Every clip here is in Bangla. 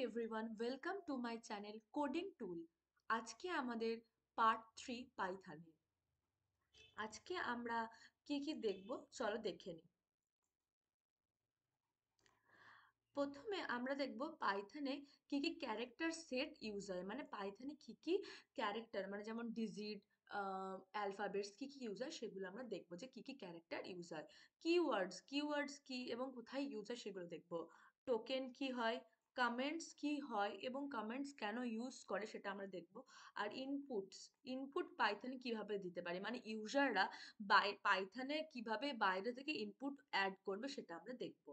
Everyone, welcome to my channel coding tool. আজকে আমাদের পার্ট 3 পাইথনে। আজকে আমরা কি কি দেখব চলো দেখে নিই। প্রথমে আমরা দেখব পাইথনে কি কি ক্যারেক্টার সেট ইউজ হয়, মানে পাইথনে কি কি ক্যারেক্টার, মানে যেমন ডিজিট, অ্যালফাবেটস কি কি ইউজ হয় সেগুলো আমরা দেখবো, যে কি কি ক্যারেক্টার ইউজ হয়। কিওয়ার্ডস কি এবং কোথায় ইউজ হয় সেগুলো দেখবো। টোকেন কি হয়, কমেন্টস কি হয় এবং কমেন্টস কেন ইউজ করে সেটা আমরা দেখব। আর ইনপুট পাইথনে কিভাবে দিতে পারি, মানে ইউজাররা পাইথনে কিভাবে বাইরে থেকে ইনপুট অ্যাড করবে সেটা আমরা দেখব।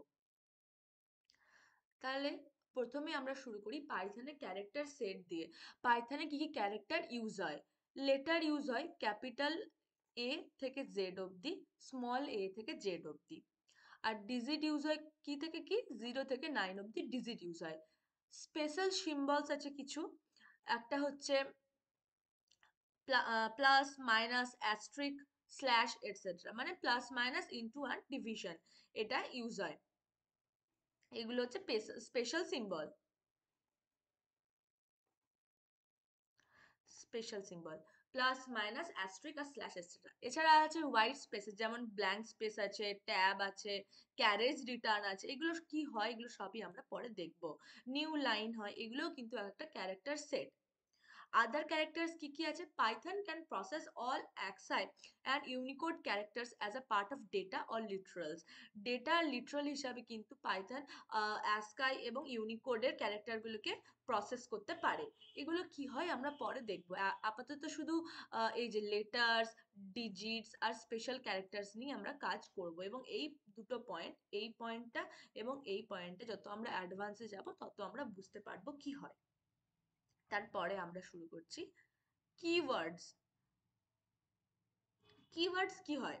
তাহলে প্রথমে আমরা শুরু করি পাইথনে ক্যারেক্টার সেট দিয়ে। পাইথনে কি কি ক্যারেক্টার ইউজ হয়? লেটার ইউজ হয় ক্যাপিটাল এ থেকে জেড অবধি, স্মল এ থেকে জেড অবধি। আর ডিজিট ইউজ হয় কি থেকে কি, 0 থেকে 9 অবধি ডিজিট ইউজ হয়। স্পেশাল সিম্বলস আছে কিছু, একটা হচ্ছে plus minus asterisk slash etcetera, মানে প্লাস মাইনাস ইন্টু আর ডিভিশন, এটা ইউজ হয়। এগুলো হচ্ছে special symbol, plus minus asterisk আর স্ল্যাশ এটসেট্রা। এছাড়া আছে হোয়াইট স্পেসেস, যেমন ব্ল্যাঙ্ক স্পেস আছে, ট্যাব আছে, ক্যারেজ রিটার্ন আছে। এগুলো কি হয় এগুলো সবই আমরা পরে দেখব। নিউ লাইন হয়, এগুলোও কিন্তু একটা ক্যারেক্টার সেট। আদার ক্যারেক্টার্স কি কি আছে? Python can process all ASCII and Unicode characters as a part of data or literals. Data literal হিসাবে কিন্তু পাইথন অ্যাস্কাই এবং ইউনিকোডের ক্যারেক্টারগুলোকে প্রসেস করতে পারে। এগুলো কি হয় আমরা পরে দেখবো। আপাতত শুধু এই যে লেটার্স, ডিজিটস আর স্পেশাল ক্যারেক্টার্স নিয়ে আমরা কাজ করব, এবং এই দুটো পয়েন্ট, এই পয়েন্টটা এবং এই পয়েন্টে যত আমরা অ্যাডভান্সে যাব তত আমরা বুঝতে পারবো কি হয়। তারপরে আমরা শুরু করছি কিওয়ার্ডস। কিওয়ার্ডস কি হয়?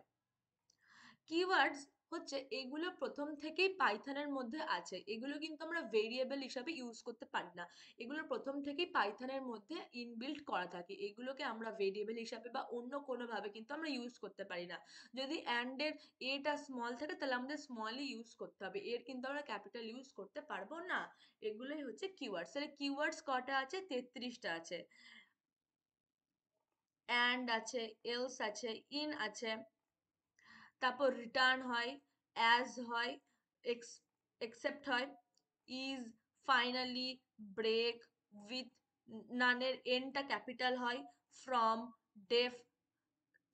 কিওয়ার্ডস হচ্ছে, এগুলো প্রথম থেকেই পাইথনের মধ্যে আছে। এগুলো কিন্তু আমরা ভেরিয়েবল হিসাবে ইউজ করতে পারি না। এগুলো প্রথম থেকেই পাইথনের মধ্যে ইনবিল্ট করা থাকে। এগুলোকে আমরা ভেরিয়েবল হিসাবে বা অন্য কোনোভাবে কিন্তু আমরা ইউজ করতে পারি না। যদি অ্যান্ড এর এটা স্মল থাকে তাহলে আমাদের স্মলই ইউজ করতে হবে, এর কিন্তু আমরা ক্যাপিটাল ইউজ করতে পারবো না। এগুলোই হচ্ছে কিওয়ার্ডস। তাহলে কিওয়ার্ডস কটা আছে? 33টা আছে। অ্যান্ড আছে, এলস আছে, ইন আছে, তারপর রিটার্ন হয়, অ্যাজ হয়, এক্সেপ্ট হয়, ইজ, ফাইনালি, ব্রেক, উইথ, নানের এনটা ক্যাপিটাল হয়, ফ্রম, ডেফ,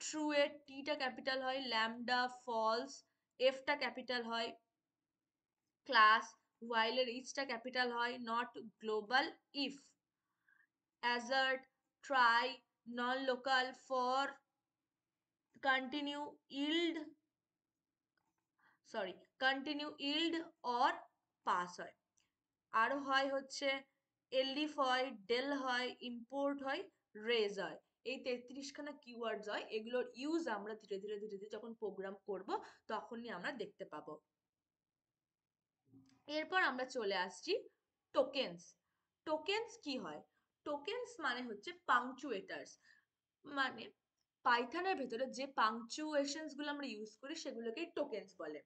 ট্রু এর টিটা ক্যাপিটাল হয়, ল্যামডা, ফলস, এফটা ক্যাপিটাল হয়, ক্লাস, while এর ইচটা ক্যাপিটাল হয়, not, global, if, assert, try, nonlocal, for, continue, yield, sorry, continue, yield or pass হয়। আরো হয় হচ্ছে এলিফ হয়, ডেল হয়, ইম্পোর্ট হয়, রেজ হয়। এই 33খানা কিওয়ার্ডস হয়। এগুলোর ইউজ আমরা ধীরে ধীরে ধীরে ধীরে যখন প্রোগ্রাম করব তখনই আমরা দেখতে পাবো। এরপর আমরা চলে আসছি টোকেনস। টোকেনস কি হয়? টোকেনস মানে হচ্ছে পাংচুয়েটার্স, মানে পাইথনের ভেতরে যে পাংচুয়েশনস গুলো আমরা ইউজ করি সেগুলোকেই টোকেনস বলে।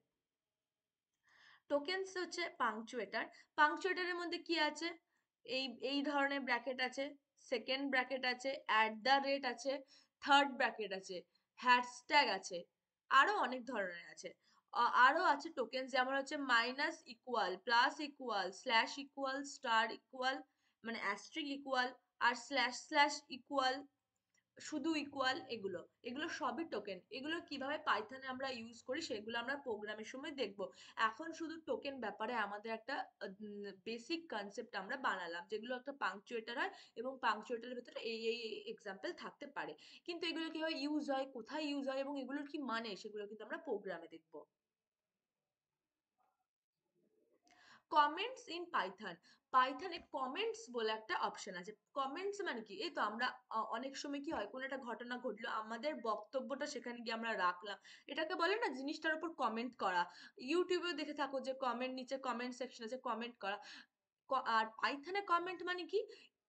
টোকেনস হচ্ছে পাংচুয়েটার। পাংচুয়েটারের মধ্যে কি আছে? এই এই ধরনের ব্র্যাকেট আছে, সেকেন্ড ব্র্যাকেট আছে, অ্যাট দ্য রেট আছে, থার্ড ব্র্যাকেট আছে, হ্যাশট্যাগ আছে, আরো অনেক ধরনের আছে। আরো আছে টোকেন, যেমন হচ্ছে minus equal, plus equal, slash equal, star equal, মানে অ্যাস্ট্রিক ইকুয়াল, আর স্ল্যাশ স্ল্যাশ ইকুয়াল, শুধু ইকুয়াল। এগুলো এগুলো সবই টোকেন। এগুলো কিভাবে পাইথনে আমরা ইউজ করি সেগুলো আমরা প্রোগ্রামের সময় দেখব। এখন শুধু টোকেন ব্যাপারে আমাদের একটা বেসিক কনসেপ্ট আমরা বানালাম, যেগুলো একটা পাংচুয়েটার হয় এবং পাংচুয়েটারের ভেতরে এই এই এক্সাম্পল থাকতে পারে। কিন্তু এগুলো কিভাবে ইউজ হয়, কোথায় ইউজ হয় এবং এগুলোর কি মানে, সেগুলো কিন্তু আমরা প্রোগ্রামে দেখবো। Comments in Python. পাইথনে কমেন্টস বলে একটা অপশন আছে। কমেন্টস মানে কি? এই তো আমরা অনেক সময় কি হয়, কোনো একটা ঘটনা ঘটলো, আমাদের বক্তব্যটা সেখানে গিয়ে আমরা রাখলাম, এটাকে বলে না জিনিসটার উপর কমেন্ট করা। ইউটিউবেও দেখে থাকো যে কমেন্ট, নিচে কমেন্ট সেকশন আছে, কমেন্ট করা। আর পাইথনে কমেন্ট মানে কি?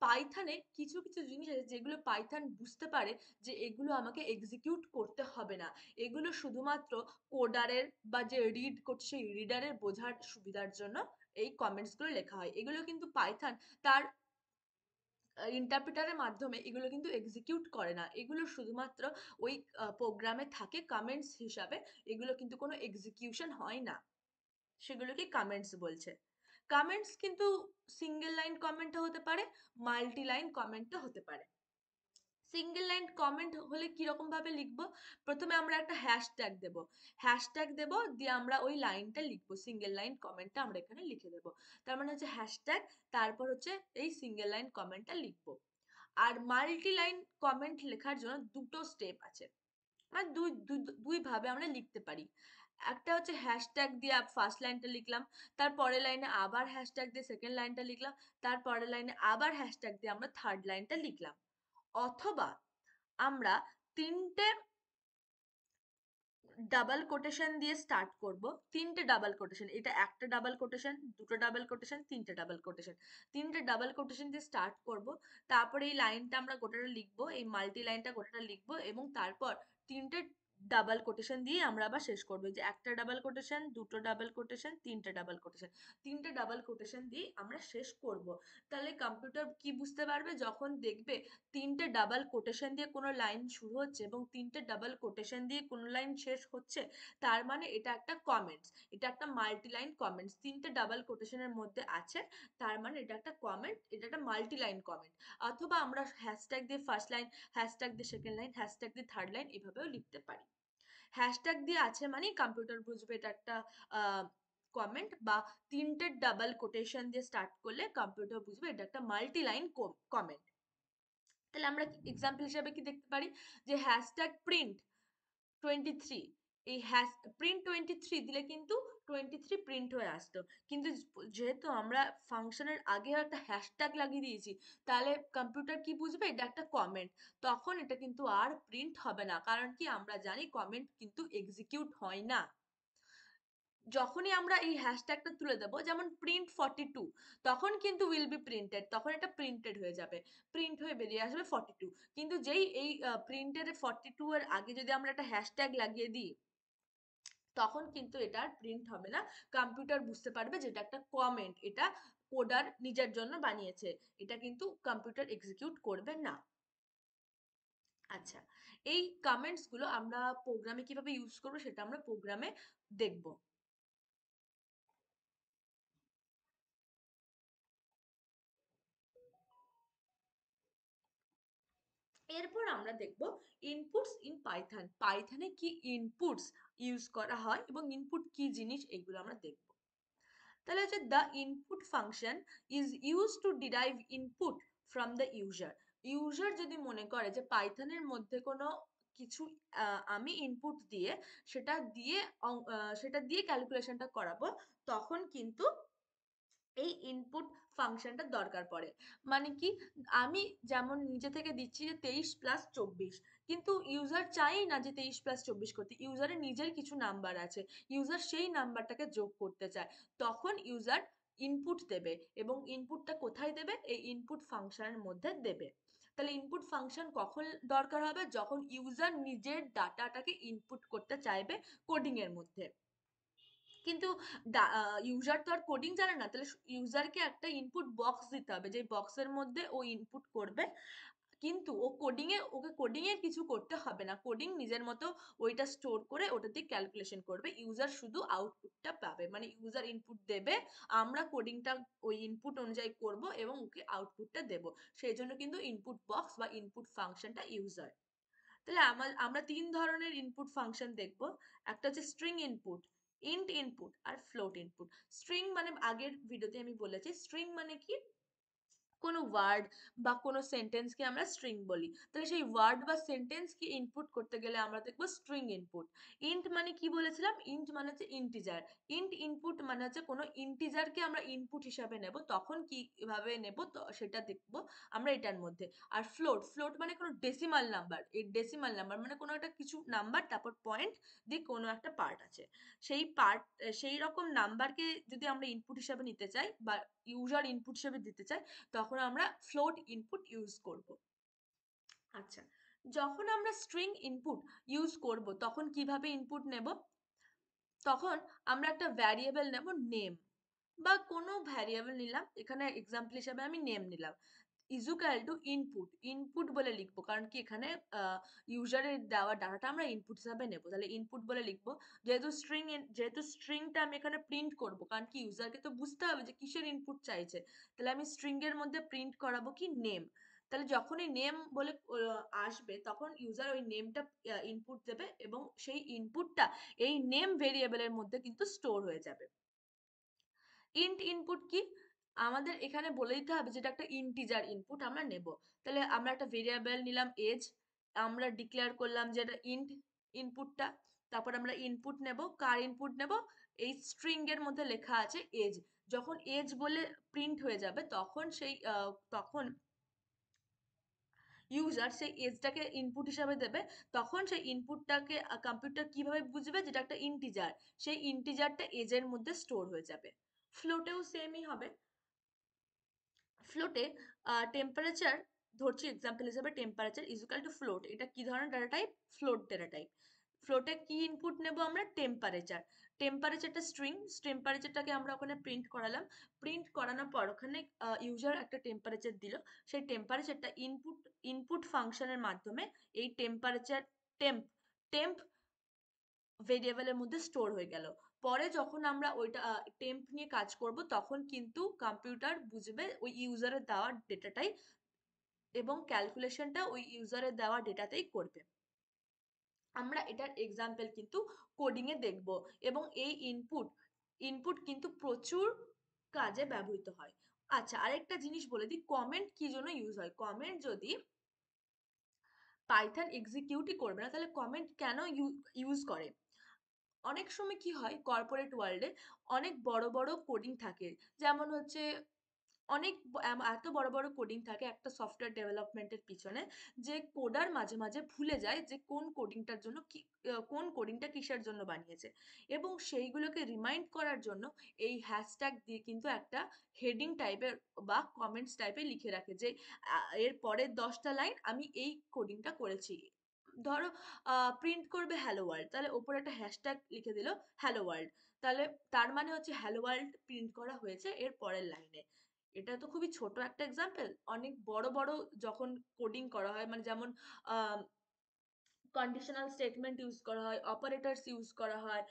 পাইথনে কিছু কিছু জিনিস আছে যেগুলো পাইথন বুঝতে পারে যে এগুলো আমাকে এক্সিকিউট করতে হবে না, এগুলো শুধুমাত্র কোডারের বা যে রিড করছে সেই রিডারের বোঝার সুবিধার জন্য এই কমেন্টসগুলো লেখা হয়। এগুলো কিন্তু পাইথন তার ইন্টারপ্রেটারের মাধ্যমে এগুলো কিন্তু এক্সিকিউট করে না, এগুলো শুধুমাত্র ওই প্রোগ্রামে থাকে কমেন্টস হিসাবে, এগুলো কিন্তু কোনো এক্সিকিউশন হয় না, সেগুলোকে কমেন্টস বলছে। কমেন্টস কিন্তু সিঙ্গেল লাইন কমেন্টও হতে পারে, মাল্টি লাইন কমেন্টও হতে পারে। সিঙ্গেল লাইন কমেন্ট হলে কিরকম ভাবে লিখবো, প্রথমে আমরা একটা হ্যাশট্যাগ দেব, হ্যাশট্যাগ দেব দিয়ে আমরা ওই লাইনটা লিখবো, সিঙ্গেল লাইন কমেন্টটা আমরা এখানে লিখে দেবো। তার মানে হচ্ছে হ্যাশট্যাগ, তারপর হচ্ছে এই সিঙ্গেল লাইন কমেন্টটা লিখবো। আর মাল্টি লাইন কমেন্ট লেখার জন্য দুটো স্টেপ আছে, মানে দুই ভাবে আমরা লিখতে পারি। একটা হচ্ছে হ্যাশট্যাগ দিয়ে ফার্স্ট লাইনটা লিখলাম, তার পরের লাইনে আবার হ্যাশট্যাগ দিয়ে সেকেন্ড লাইনটা লিখলাম, তার পরের লাইনে আবার হ্যাশট্যাগ দিয়ে আমরা থার্ড লাইনটা লিখলাম। অথবা আমরা তিনটে ডাবল কোটেশন দিয়ে স্টার্ট করব, তিনটে ডাবল কোটেশন, এটা একটা ডাবল কোটেশন, দুটো ডাবল কোটেশন, তিনটে ডাবল কোটেশন, তিনটে ডাবল কোটেশন দিয়ে স্টার্ট করব। তারপরে এই লাইনটা আমরা গোটাটা লিখবো, এই মাল্টি লাইনটা গোটাটা লিখবো, এবং তারপর তিনটে ডাবল কোটেশন দিয়ে আমরা আবার শেষ করবো, যে একটা ডাবল কোটেশন, দুটো ডাবল কোটেশন, তিনটে ডাবল কোটেশন, তিনটে ডাবল কোটেশন দিয়ে আমরা শেষ করব। তাহলে কম্পিউটার কি বুঝতে পারবে, যখন দেখবে তিনটে ডাবল কোটেশন দিয়ে কোনো লাইন শুরু হচ্ছে এবং তিনটে ডাবল কোটেশন দিয়ে কোনো লাইন শেষ হচ্ছে, তার মানে এটা একটা কমেন্টস, এটা একটা মাল্টি লাইন কমেন্টস, তিনটে ডাবল কোটেশনের মধ্যে আছে, তার মানে এটা একটা কমেন্ট, এটা একটা মাল্টি লাইন কমেন্ট। অথবা আমরা হ্যাশট্যাগ দিয়ে ফার্স্ট লাইন, হ্যাশট্যাগ দিয়ে সেকেন্ড লাইন, হ্যাশট্যাগ দিয়ে থার্ড লাইন এভাবেও লিখতে পারি। হ্যাশট্যাগ দিয়ে আছে মানে কম্পিউটার বুঝবে এটা একটা কমেন্ট, বা তিনটে ডাবল কোটেশন দিয়ে স্টার্ট করলে কম্পিউটার বুঝবে এটা একটা মাল্টি লাইন কমেন্ট। তাহলে আমরা এক্সাম্পল হিসাবে কি দেখতে পারি, যে হ্যাশট্যাগ প্রিন্ট 23, এই প্রিন্ট 23 দিলে কিন্তু 23 প্রিন্ট হয়ে আসতো, কিন্তু যেহেতু আমরা ফাংশনের আগে একটা হ্যাশট্যাগ লাগিয়ে দিয়েছি, তাহলে কম্পিউটার কি বুঝবে এটা একটা কমেন্ট, তখন এটা কিন্তু আর প্রিন্ট হবে না, কারণ কি আমরা জানি কমেন্ট কিন্তু এক্সিকিউট হয় না। যখনই আমরা এই হ্যাশট্যাগটা তুলে দেবো, যেমন প্রিন্ট 42, তখন কিন্তু উইল বি প্রিন্টেড, তখন এটা প্রিন্টেড হয়ে যাবে, প্রিন্ট হয়ে বেরিয়ে আসবে 42। কিন্তু যেই এই প্রিন্টেড 42 এর আগে যদি আমরা একটা হ্যাশট্যাগ লাগিয়ে দিই, তখন কিন্তু এটা আর প্রিন্ট হবে না, কম্পিউটার বুঝতে পারবে যে এটা একটা কমেন্ট, এটা কোডার নিজের জন্য বানিয়েছে, এটা কিন্তু কম্পিউটার এক্সিকিউট করবে না। আচ্ছা, এই কমেন্টস গুলো আমরা প্রোগ্রামে কিভাবে ইউজ করবো সেটা আমরা প্রোগ্রামে দেখবো। এরপর আমরা দেখব ইনপুটস ইন পাইথন, পাইথনে কি ইনপুটস ইউজ করা হয় এবং ইনপুট কি জিনিস, এইগুলো আমরা দেখব। তাহলে হচ্ছে the input function is use to derive input from the user. User যদি মনে করে যে পাইথনের মধ্যে কোনো কিছু আমি ইনপুট দিয়ে সেটা দিয়ে ক্যালকুলেশনটা করাবো, তখন কিন্তু এই ইনপুট ফাংশনটা দরকার পড়ে। মানে কি, আমি যেমন নিজে থেকে দিচ্ছি যে 23+24, কিন্তু ইউজার চাই না যে 23+24 করতে, ইউজারের নিজের কিছু নাম্বার আছে, ইউজার সেই নাম্বারটাকে যোগ করতে চায়, তখন ইউজার ইনপুট দেবে, এবং ইনপুটটা কোথায় দেবে, এই ইনপুট ফাংশনের মধ্যে দেবে। তাহলে ইনপুট ফাংশন কখন দরকার হবে, যখন ইউজার নিজের ডাটাটাকে ইনপুট করতে চাইবে কোডিং এর মধ্যে। কিন্তু ইউজার তো আর কোডিং জানে না, তাহলে ইউজারকে একটা ইনপুট বক্স দিতে হবে, যে বক্সের মধ্যে ও ইনপুট করবে, কিন্তু ওকে কোডিং এর কিছু করতে হবে না, কোডিং নিজের মতো ওইটা স্টোর করে ওটাতে ক্যালকুলেশন করবে, ইউজার শুধু আউটপুটটা পাবে, মানে ইউজার ইনপুট দেবে, আমরা কোডিংটা ওই ইনপুট অনুযায়ী করব এবং ওকে আউটপুটটা দেব, সেই জন্য কিন্তু ইনপুট বক্স বা ইনপুট ফাংশনটা ইউজ হয়। তাহলে আমরা তিন ধরনের ইনপুট ফাংশন দেখব। একটা হচ্ছে স্ট্রিং ইনপুট, ইন্ট ইনপুট আর ফ্লোট ইনপুট। স্ট্রিং মানে আগের ভিডিওতে আমি বলেছি, স্ট্রিং মানে কি, কোনো ওয়ার্ড বা কোনো সেন্টেন্সকে আমরা স্ট্রিং বলি, তাহলে সেই ওয়ার্ড বা সেন্টেন্সকে ইনপুট করতে গেলে আমরা দেখবো স্ট্রিং ইনপুট। ইন্ট মানে কি বলেছিলাম, ইন্ট মানে হচ্ছে ইন্টিজার, ইন্ট ইনপুট মানে হচ্ছে কোনো ইন্টিজারকে আমরা ইনপুট হিসাবে নেব, তখন কিভাবে নেব তো সেটা দেখবো আমরা এটার মধ্যে। আর ফ্লোট, ফ্লোট মানে কোনো ডেসিমাল নাম্বার, এই ডেসিমাল নাম্বার মানে কোনো একটা কিছু নাম্বার তারপর পয়েন্ট দিয়ে কোনো একটা পার্ট আছে, সেই পার্ট, সেই রকম নাম্বারকে যদি আমরা ইনপুট হিসাবে নিতে চাই বা ইউজার ইনপুট হিসাবে দিতে চাই, তখন আমরা ফ্লোট ইনপুট ইউজ করব। আচ্ছা, যখন আমরা স্ট্রিং ইনপুট ইউজ করব তখন কিভাবে ইনপুট নেব, তখন আমরা একটা ভ্যারিয়েবল নেব নেম, বা কোনো ভ্যারিয়েবল নিলাম, এখানে এক্সাম্পল হিসাবে আমি নেম নিলাম, ইজুকাল টু ইনপুট, ইনপুট বলে লিখবো, কারণ কি এখানে ইউজারের দেওয়া ডাটাটা আমরা ইনপুট হিসাবে নেবো, তাহলে ইনপুট বলে লিখবো। যেহেতু স্ট্রিংটা আমি এখানে প্রিন্ট করবো, কারণ কি ইউজারকে তো বুঝতে হবে যে কিসের ইনপুট চাইছে, তাহলে আমি স্ট্রিং এর মধ্যে প্রিন্ট করাবো কি নেম। তাহলে যখনই নেম বলে আসবে, তখন ইউজার ওই নেমটা ইনপুট দেবে এবং সেই ইনপুটটা এই নেম ভেরিয়েবলের মধ্যে কিন্তু স্টোর হয়ে যাবে। ইন্ট ইনপুট কি, আমাদের এখানে বলে দিতে হবে যেটা একটা ইন্টিজার ইনপুট আমরা নেব। তাহলে আমরা একটা ভেরিয়েবল নিলাম এজ, আমরা ডিক্লেয়ার করলাম যে এটা ইন্ট ইনপুটটা, তারপর আমরা ইনপুট নেব, কার ইনপুট নেব, এই স্ট্রিং এর মধ্যে লেখা আছে এজ। যখন এজ বলে প্রিন্ট হয়ে যাবে, তখন ইউজার সেই এজটাকে ইনপুট হিসাবে দেবে, তখন সেই ইনপুটটাকে কম্পিউটার কিভাবে বুঝবে যেটা একটা ইন্টিজার, সেই ইন্টিজারটা এজের মধ্যে স্টোর হয়ে যাবে। ফ্লোটেও সেমই হবে। ফ্লোটে টেম্পারেচার ধরছি এক্সাম্পল হিসেবে, টেম্পারেচার ইকুয়াল টু ফ্লোট, এটা কি ধরনের data type, float data type. ফ্লোটে কি ইনপুট নেব আমরা, টেম্পারেচার। টেম্পারেচারটা স্ট্রিং, টেম্পারেচারটাকে আমরা ওখানে প্রিন্ট করালাম, প্রিন্ট করানোর পর ওখানে ইউজার একটা টেম্পারেচার দিল, সেই টেম্পারেচারটা ইনপুট ইনপুট ফাংশনের মাধ্যমে এই টেম্পারেচার টেম্প টেম্প ভেরিয়েবলের মধ্যে স্টোর হয়ে গেল। পরে যখন আমরা ওইটা টেম্প নিয়ে কাজ করব, তখন কিন্তু কম্পিউটার বুঝবে ওই ইউজারের দেওয়া ডেটাটাই এবং ক্যালকুলেশনটা ওই ইউজারের দেওয়া ডেটাতেই করবে। আমরা এটার এক্সাম্পল কিন্তু কোডিং এ দেখব, এবং এই ইনপুট ইনপুট কিন্তু প্রচুর কাজে ব্যবহৃত হয়। আচ্ছা, আরেকটা জিনিস বলে দিই, কমেন্ট কি জন্য ইউজ হয়। কমেন্ট যদি পাইথন এক্সিকিউটই করবে না, তাহলে কমেন্ট কেন ইউজ করে। অনেক সময় কি হয়, কর্পোরেট ওয়ার্ল্ডে অনেক বড় বড় কোডিং থাকে, যেমন হচ্ছে এত বড় বড় কোডিং থাকে একটা সফটওয়্যার ডেভেলপমেন্টের পিছনে, যে কোডার মাঝে মাঝে ভুলে যায় যে কোন কোডিংটা কিসের জন্য বানিয়েছে, এবং সেইগুলোকে রিমাইন্ড করার জন্য এই হ্যাশট্যাগ দিয়ে কিন্তু একটা হেডিং টাইপের বা কমেন্টস টাইপের লিখে রাখে যে এর পরের 10টা লাইন আমি এই কোডিংটা করেছি। ধরো প্রিন্ট করবে হ্যালো ওয়ার্ল্ড, তাহলে ওপরে একটা হ্যাশট্যাগ লিখে দিল হ্যালো ওয়ার্ল্ড, তাহলে তার মানে হচ্ছে হ্যালো ওয়ার্ল্ড প্রিন্ট করা হয়েছে এর পরের লাইনে। এটা তো খুবই ছোট একটা এক্সাম্পল। অনেক বড় বড় যখন কোডিং করা হয়, মানে যেমন কন্ডিশনাল স্টেটমেন্ট ইউজ করা হয়, অপারেটরস ইউজ করা হয়,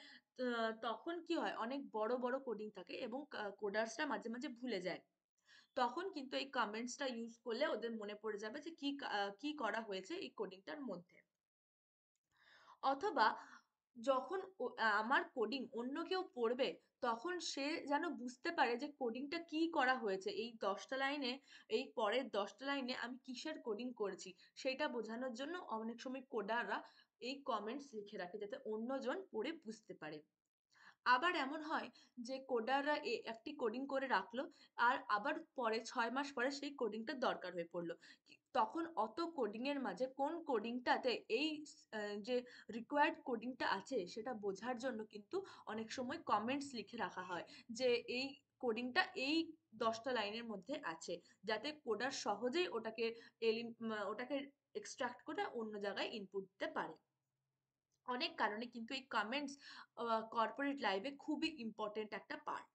তখন কি হয়, অনেক বড় বড় কোডিং থাকে এবং কোডার্সরা মাঝে মাঝে ভুলে যায়, তখন কিন্তু এই কমেন্টসটা ইউজ করলে ওদের মনে পড়ে যাবে যে কি করা হয়েছে এই কোডিংটার মধ্যে। অথবা যখন আমার কোডিং অন্য কেউ পড়বে, তখন সে যেন বুঝতে পারে যে কোডিংটা কি করা হয়েছে, এই 10টা লাইনে, এই পরের 10টা লাইনে আমি কিসের কোডিং করেছি, সেটা বোঝানোর জন্য অনেক সময় কোডাররা এই কমেন্টস লিখে রাখে যাতে অন্যজন পড়ে বুঝতে পারে। আবার এমন হয় যে কোডাররা একটি কোডিং করে রাখলো, আর আবার পরে 6 মাস পরে সেই কোডিংটা দরকার হয়ে পড়লো, তখন অত কোডিং এর মাঝে কোন কোডিংটাতে এই যে রিকোয়ার্ড কোডিংটা আছে সেটা বোঝার জন্য কিন্তু অনেক সময় কমেন্টস লিখে রাখা হয় যে এই কোডিংটা এই 10টা লাইনের মধ্যে আছে, যাতে কোডার সহজেই ওটাকে এক্সট্রাক্ট করে অন্য জায়গায় ইনপুট দিতে পারে। অনেক কারণে কিন্তু এই কমেন্টস কর্পোরেট লাইফে খুবই ইম্পর্টেন্ট একটা পার্ট।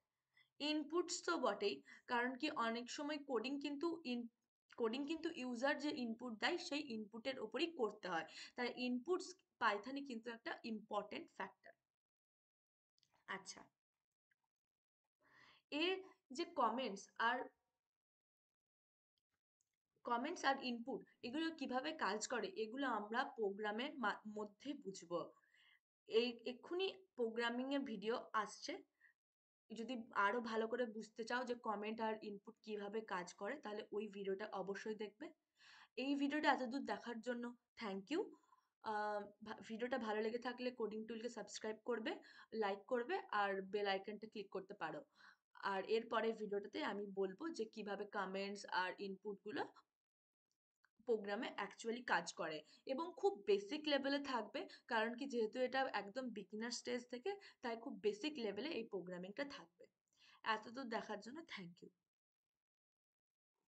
ইনপুটস তো বটেই, কারণ কি অনেক সময় কোডিং কিন্তু ইউজার যে ইনপুট দেয় সেই ইনপুটের ওপরই করতে হয়, তাই ইনপুটস পাইথনে কিন্তু একটা ইম্পর্টেন্ট ফ্যাক্টর। আচ্ছা, এর যে কমেন্টস আর ইনপুট এগুলো কিভাবে কাজ করে, এগুলো আমরা প্রোগ্রামের মধ্যে বুঝবো। এক্ষুনি প্রোগ্রামিং এর ভিডিও আসছে, যদি আরো ভালো করে বুঝতে চাও যে কমেন্ট আর ইনপুট কিভাবে কাজ করে, তাহলে ওই ভিডিওটা অবশ্যই দেখবে। এই ভিডিওটা এতদূর দেখার জন্য থ্যাংক ইউ। ভিডিওটা ভালো লেগে থাকলে কোডিং টুলকে সাবস্ক্রাইব করবে, লাইক করবে, আর বেল আইকনটা ক্লিক করতে পারো। আর এরপরে ভিডিওটাতে আমি বলবো যে কিভাবে কমেন্টস আর ইনপুটগুলো প্রোগ্রামে অ্যাকচুয়ালি কাজ করে, এবং খুব বেসিক লেভেলে থাকবে, কারণ কি যেহেতু এটা একদম বিগিনার স্টেজ থেকে, তাই খুব বেসিক লেভেলে এই প্রোগ্রামিংটা থাকবে। এতদূর দেখার জন্য থ্যাংক ইউ।